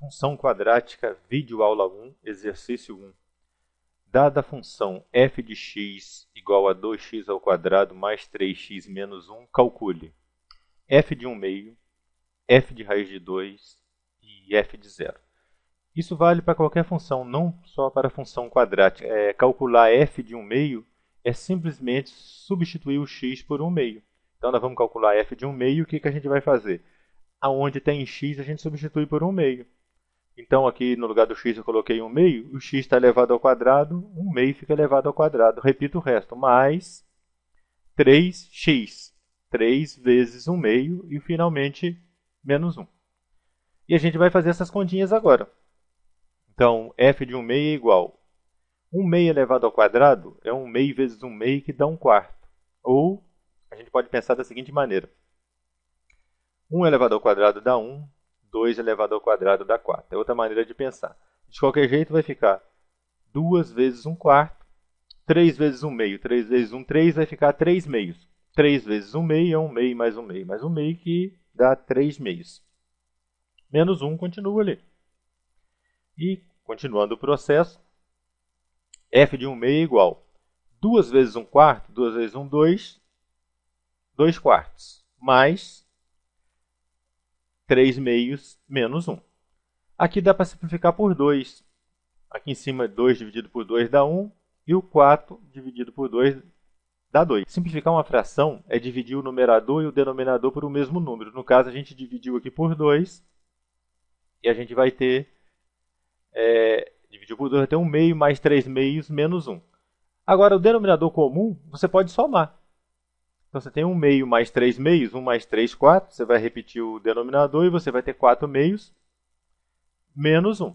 Função quadrática, vídeo aula 1, exercício 1. Dada a função f de x igual a 2x ao quadrado mais 3x menos 1, calcule f de 1 meio, f de raiz de 2 e f de 0. Isso vale para qualquer função, não só para a função quadrática. Calcular f de 1 meio é simplesmente substituir o x por 1 meio. Então, nós vamos calcular f de 1 meio, o que a gente vai fazer? Aonde tem x, a gente substitui por 1 meio. Então, aqui no lugar do x eu coloquei 1 meio, o x está elevado ao quadrado, 1 meio fica elevado ao quadrado. Repito o resto, mais 3x, 3 vezes 1 meio e finalmente menos 1. E a gente vai fazer essas continhas agora. Então, f de 1 meio é igual 1 meio elevado ao quadrado é 1 meio vezes 1 meio que dá 1 quarto. Ou, a gente pode pensar da seguinte maneira. 1 elevado ao quadrado dá 1, 2 elevado ao quadrado dá 4. É outra maneira de pensar. De qualquer jeito, vai ficar 2 vezes 1 quarto, 3 vezes 1 meio, 3 vezes 1, 3, vai ficar 3 meios. 3 vezes 1 meio é 1 meio mais 1 meio mais 1 meio, que dá 3 meios. Menos 1 continua ali. E, continuando o processo, f de 1 meio é igual 2 vezes 1 quarto, 2 vezes 1, 2, 2 quartos, mais 3 meios menos 1. Aqui dá para simplificar por 2. Aqui em cima, 2 dividido por 2 dá 1, e o 4 dividido por 2 dá 2. Simplificar uma fração é dividir o numerador e o denominador por o mesmo número. No caso, a gente dividiu aqui por 2, e a gente vai ter, dividiu por 2, vai ter 1 meio mais 3 meios menos 1. Agora, o denominador comum, você pode somar. Então, você tem 1 meio mais 3 meios, 1 mais 3, 4. Você vai repetir o denominador e você vai ter 4 meios menos 1.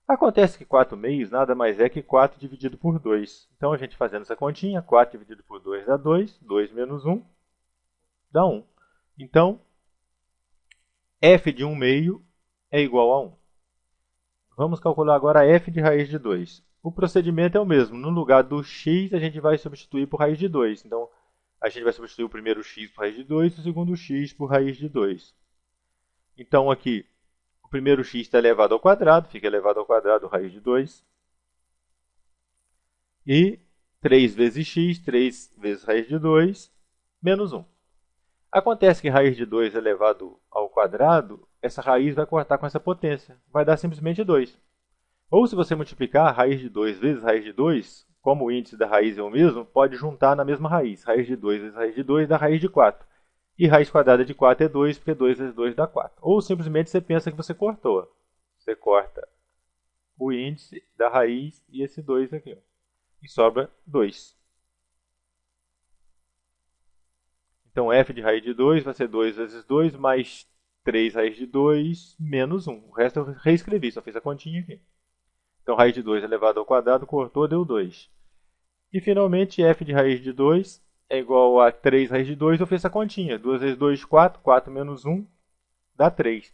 Acontece que 4 meios nada mais é que 4 dividido por 2. Então, a gente fazendo essa continha, 4 dividido por 2 dá 2, 2 menos 1 dá 1. Então, f de 1 meio é igual a 1. Vamos calcular agora f de raiz de 2. O procedimento é o mesmo. No lugar do x, a gente vai substituir por raiz de 2. Então, a gente vai substituir o primeiro x por raiz de 2 e o segundo x por raiz de 2. Então, aqui, o primeiro x está elevado ao quadrado, fica elevado ao quadrado raiz de 2. E 3 vezes x, 3 vezes raiz de 2, menos 1. Acontece que raiz de 2 elevado ao quadrado, essa raiz vai cortar com essa potência. Vai dar simplesmente 2. Ou se você multiplicar raiz de 2 vezes raiz de 2, como o índice da raiz é o mesmo, pode juntar na mesma raiz. Raiz de 2 vezes raiz de 2 dá raiz de 4. E raiz quadrada de 4 é 2, porque 2 vezes 2 dá 4. Ou simplesmente você pensa que você cortou. Você corta o índice da raiz e esse 2 aqui. E sobra 2. Então, f de raiz de 2 vai ser 2 vezes 2 mais 3 raiz de 2 menos 1. O resto eu reescrevi, só fiz a continha aqui. Então, raiz de 2 elevado ao quadrado, cortou, deu 2. E, finalmente, f de raiz de 2 é igual a 3 raiz de 2. Eu fiz essa continha. 2 vezes 2, 4. 4 menos 1 dá 3.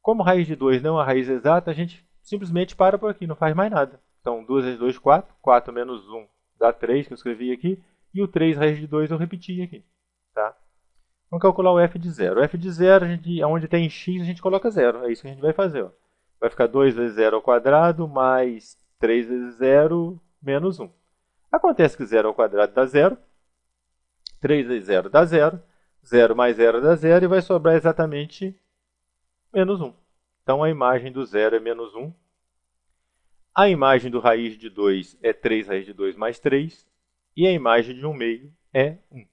Como raiz de 2 não é uma raiz exata, a gente simplesmente para por aqui, não faz mais nada. Então, 2 vezes 2, 4. 4 menos 1 dá 3, que eu escrevi aqui. E o 3 raiz de 2 eu repeti aqui. Tá? Vamos calcular o f de 0. O f de 0, onde tem x, a gente coloca 0. É isso que a gente vai fazer. Ó. Vai ficar 2 vezes 0 ao quadrado, mais 3 vezes 0, menos 1. Acontece que 0 ao quadrado dá 0. 3 vezes 0 dá 0. 0 mais 0 dá 0 e vai sobrar exatamente menos 1. Então, a imagem do 0 é menos 1. A imagem do raiz de 2 é 3 raiz de 2 mais 3. E a imagem de 1 meio é 1.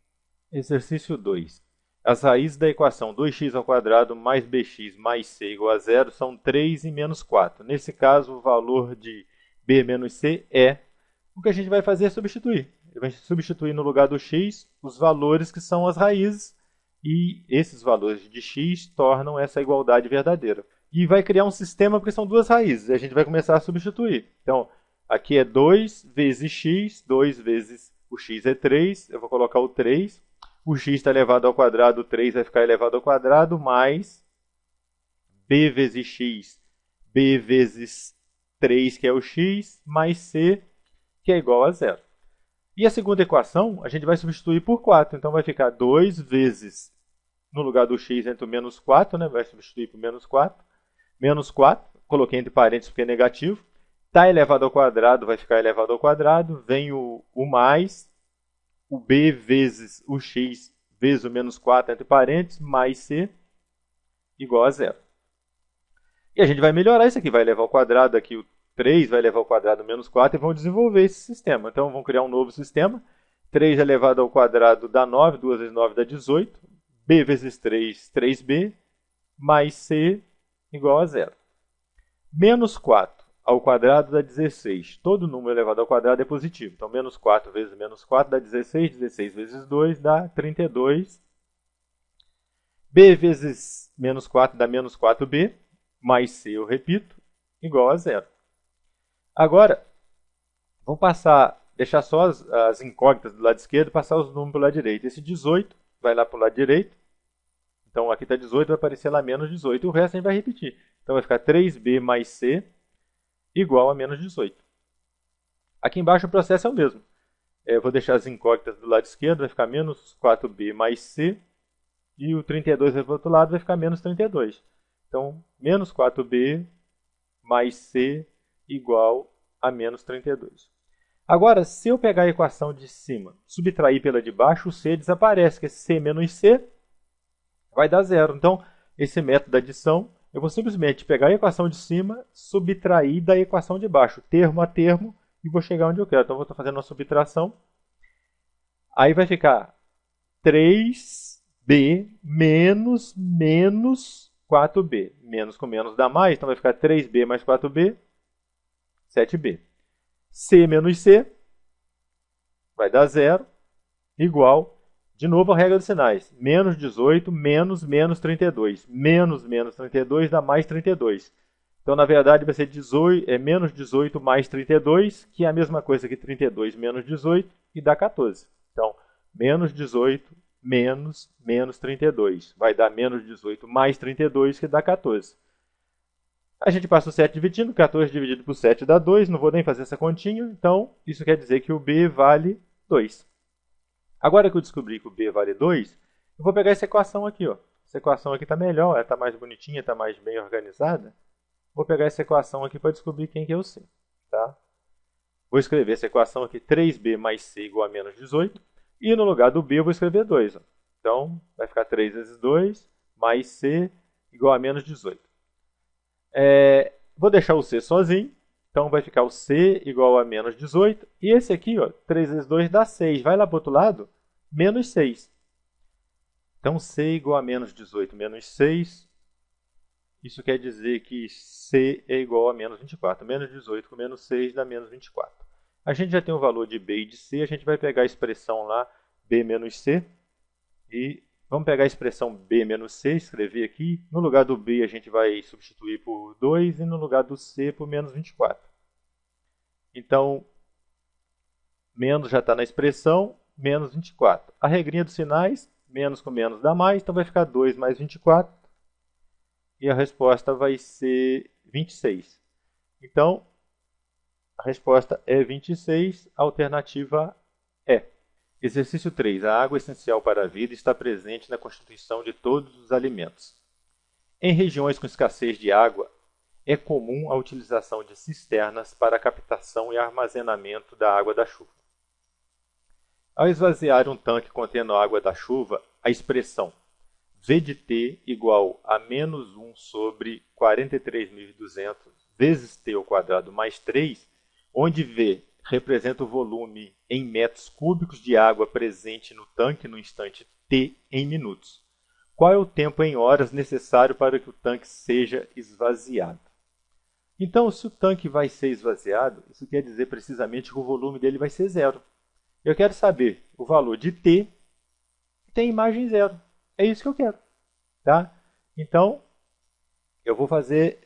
Exercício 2. As raízes da equação 2x ao quadrado mais bx mais c igual a 0 são 3 e menos 4. Nesse caso, o valor de b menos c é... O que a gente vai fazer é substituir. A gente vai substituir no lugar do x os valores que são as raízes. E esses valores de x tornam essa igualdade verdadeira. E vai criar um sistema porque são duas raízes. A gente vai começar a substituir. Então, aqui é 2 vezes x. 2 vezes o x é 3. Eu vou colocar o 3. O x está elevado ao quadrado, o 3 vai ficar elevado ao quadrado, mais b vezes x, b vezes 3, que é o x, mais c, que é igual a 0. E a segunda equação, a gente vai substituir por 4. Então, vai ficar 2 vezes, no lugar do x, entre o menos 4, né? Vai substituir por menos 4. Menos 4 coloquei entre parênteses porque é negativo. Está elevado ao quadrado vai ficar elevado ao quadrado. Vem o mais, o b vezes o x vezes o menos 4 entre parênteses, mais c, igual a zero. E a gente vai melhorar isso aqui. Vai elevar ao quadrado aqui o 3, vai elevar ao quadrado o menos 4 e vamos desenvolver esse sistema. Então, vamos criar um novo sistema. 3 elevado ao quadrado dá 9, 2 vezes 9 dá 18. B vezes 3, 3b, mais c igual a zero. Menos 4 ao quadrado dá 16. Todo número elevado ao quadrado é positivo. Então, menos 4 vezes menos 4 dá 16. 16 vezes 2 dá 32. B vezes menos 4 dá menos 4b, mais c, eu repito, igual a zero. Agora, vamos deixar só as incógnitas do lado esquerdo e passar os números para o lado direito. Esse 18 vai lá para o lado direito. Então, aqui está 18, vai aparecer lá menos 18. E o resto a gente vai repetir. Então, vai ficar 3b mais c igual a menos 18. Aqui embaixo o processo é o mesmo. Eu vou deixar as incógnitas do lado esquerdo, vai ficar menos 4b mais c. E o 32 vai para o outro lado, vai ficar menos 32. Então, menos 4b mais c igual a menos 32. Agora, se eu pegar a equação de cima, subtrair pela de baixo, o c desaparece, que é c menos c vai dar zero. Então, esse método da adição, eu vou simplesmente pegar a equação de cima, subtrair da equação de baixo, termo a termo, e vou chegar onde eu quero. Então, eu vou estar fazendo uma subtração. Aí vai ficar 3b menos 4b. Menos com menos dá mais, então vai ficar 3b mais 4b, 7b. C menos C vai dar zero, igual, de novo a regra dos sinais, menos 18 menos menos 32. Menos 32 dá mais 32. Então, na verdade, vai ser menos 18 mais 32, que é a mesma coisa que 32 menos 18, e dá 14. Então, menos 18 menos menos 32 vai dar menos 18 mais 32, que dá 14. A gente passa o 7 dividindo, 14 dividido por 7 dá 2, não vou nem fazer essa continha, então isso quer dizer que o b vale 2. Agora que eu descobri que o b vale 2, eu vou pegar essa equação aqui. Ó. Essa equação aqui está melhor, ela está mais bonitinha, está mais bem organizada. Vou pegar essa equação aqui para descobrir quem que é o c. Tá? Vou escrever essa equação aqui, 3b mais c igual a menos 18, e no lugar do b eu vou escrever 2. Ó. Então, vai ficar 3 vezes 2 mais c igual a menos 18. Vou deixar o c sozinho, então vai ficar o c igual a menos 18. E esse aqui, ó, 3 vezes 2 dá 6. Vai lá para o outro lado, menos 6. Então, c igual a menos 18 menos 6. Isso quer dizer que c é igual a menos 24. Menos 18 com menos 6 dá menos 24. A gente já tem o valor de b e de c. A gente vai pegar a expressão lá, b menos c. E vamos pegar a expressão b menos c, escrever aqui. No lugar do b a gente vai substituir por 2 e no lugar do c por menos 24. Então, menos já está na expressão, menos 24. A regrinha dos sinais, menos com menos dá mais, então vai ficar 2 mais 24. E a resposta vai ser 26. Então, a resposta é 26, a alternativa é. Exercício 3. A água essencial para a vida está presente na constituição de todos os alimentos. Em regiões com escassez de água, é comum a utilização de cisternas para a captação e armazenamento da água da chuva. Ao esvaziar um tanque contendo água da chuva, a expressão V de T igual a menos 1 sobre 43.200 vezes T ao quadrado mais 3, onde V representa o volume em metros cúbicos de água presente no tanque no instante T em minutos. Qual é o tempo em horas necessário para que o tanque seja esvaziado? Então, se o tanque vai ser esvaziado, isso quer dizer precisamente que o volume dele vai ser zero. Eu quero saber o valor de T que tem imagem zero. É isso que eu quero. Tá? Então, eu vou fazer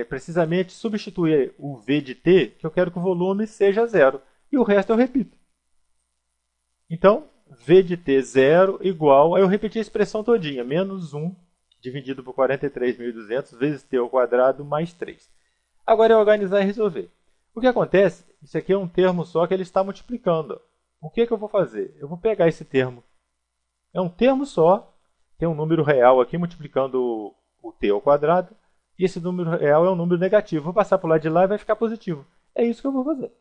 precisamente substituir o V de T, que eu quero que o volume seja zero. E o resto eu repito. Então, V de T zero igual, aí eu repeti a expressão todinha, menos 1 dividido por 43.200 vezes T ao quadrado mais 3. Agora é organizar e resolver. O que acontece? Isso aqui é um termo só que ele está multiplicando. O que eu vou fazer? Eu vou pegar esse termo. É um termo só, tem um número real aqui multiplicando o T ao quadrado. e esse número real é um número negativo. Vou passar para o lado de lá e vai ficar positivo. É isso que eu vou fazer.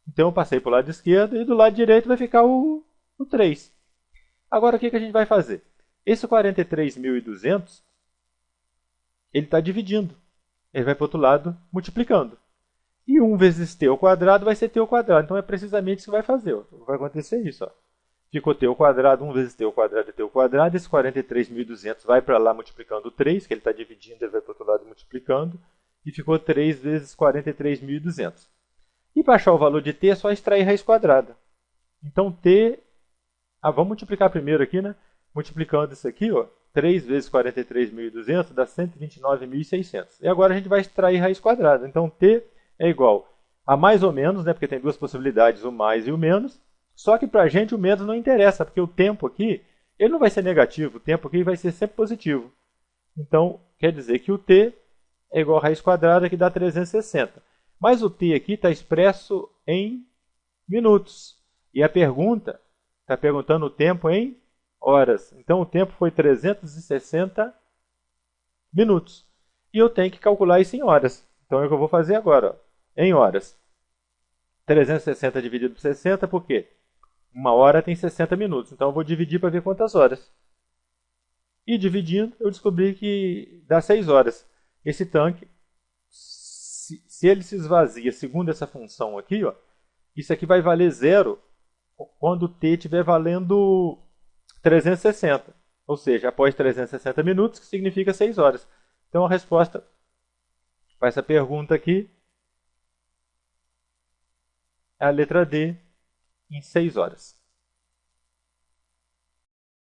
Então eu passei para o lado esquerdo e do lado direito vai ficar o 3. Agora o que a gente vai fazer? Esse 43.200, ele está dividindo. Ele vai para o outro lado multiplicando. E 1 vezes t ao quadrado vai ser t ao quadrado. Então é precisamente isso que vai fazer. Ó. Vai acontecer isso. Ó. Ficou t ao quadrado, 1 vezes t ao quadrado é t ao quadrado. Esse 43.200 vai para lá multiplicando 3, que ele está dividindo, ele vai para o outro lado multiplicando. E ficou 3 vezes 43.200. E para achar o valor de t é só extrair raiz quadrada. Então t... vamos multiplicar primeiro aqui, né? Multiplicando isso aqui, ó, 3 vezes 43.200 dá 129.600. E agora a gente vai extrair raiz quadrada. Então t é igual a mais ou menos, né? Porque tem duas possibilidades, o mais e o menos. Só que para a gente o menos não interessa, porque o tempo aqui ele não vai ser negativo, o tempo aqui vai ser sempre positivo. Então quer dizer que o t é igual a raiz quadrada, que dá 360. Mas o t aqui está expresso em minutos. E a pergunta está perguntando o tempo em horas. Então o tempo foi 360 minutos. E eu tenho que calcular isso em horas. Então é o que eu vou fazer agora. Ó. Em horas. 360 dividido por 60, por quê? Uma hora tem 60 minutos. Então eu vou dividir para ver quantas horas. E dividindo, eu descobri que dá 6 horas. Esse tanque, se ele se esvazia segundo essa função aqui, ó, isso aqui vai valer 0 quando t estiver valendo 360. Ou seja, após 360 minutos, que significa 6 horas. Então a resposta para essa pergunta aqui é a letra D, em 6 horas.